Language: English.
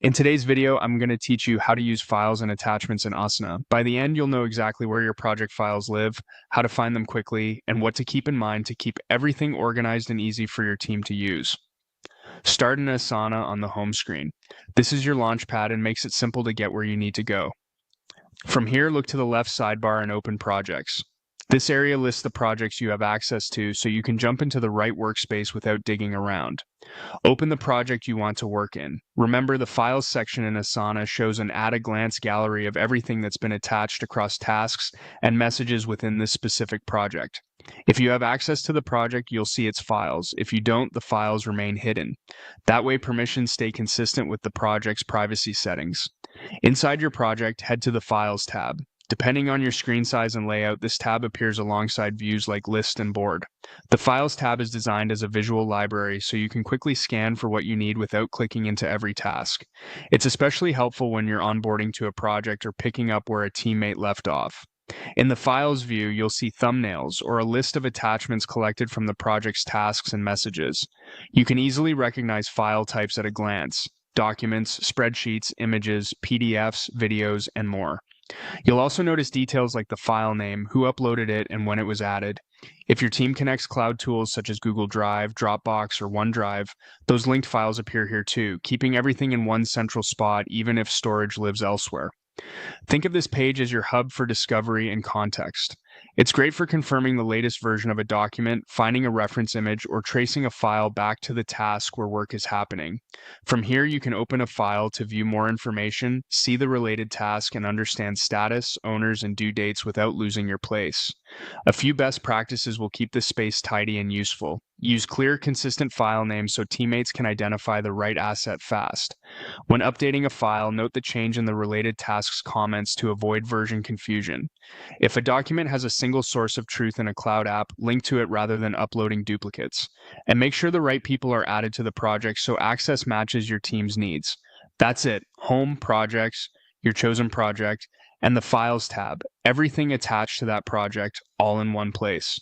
In today's video, I'm going to teach you how to use files and attachments in Asana. By the end, you'll know exactly where your project files live, how to find them quickly, and what to keep in mind to keep everything organized and easy for your team to use. Start in Asana on the home screen. This is your launch pad and makes it simple to get where you need to go. From here, look to the left sidebar and open Projects. This area lists the projects you have access to so you can jump into the right workspace without digging around. Open the project you want to work in. Remember, the Files section in Asana shows an at-a-glance gallery of everything that's been attached across tasks and messages within this specific project. If you have access to the project, you'll see its files. If you don't, the files remain hidden. That way, permissions stay consistent with the project's privacy settings. Inside your project, head to the Files tab. Depending on your screen size and layout, this tab appears alongside views like List and Board. The Files tab is designed as a visual library so you can quickly scan for what you need without clicking into every task. It's especially helpful when you're onboarding to a project or picking up where a teammate left off. In the Files view, you'll see thumbnails or a list of attachments collected from the project's tasks and messages. You can easily recognize file types at a glance: documents, spreadsheets, images, PDFs, videos, and more. You'll also notice details like the file name, who uploaded it, and when it was added. If your team connects cloud tools such as Google Drive, Dropbox, or OneDrive, those linked files appear here too, keeping everything in one central spot even if storage lives elsewhere. Think of this page as your hub for discovery and context. It's great for confirming the latest version of a document, finding a reference image, or tracing a file back to the task where work is happening. From here, you can open a file to view more information, see the related task, and understand status, owners, and due dates without losing your place. A few best practices will keep this space tidy and useful. Use clear, consistent file names so teammates can identify the right asset fast. When updating a file, note the change in the related task's comments to avoid version confusion. If a document has a single source of truth in a cloud app, link to it rather than uploading duplicates. And make sure the right people are added to the project so access matches your team's needs. That's it. Home, Projects, your chosen project, and the Files tab. Everything attached to that project, all in one place.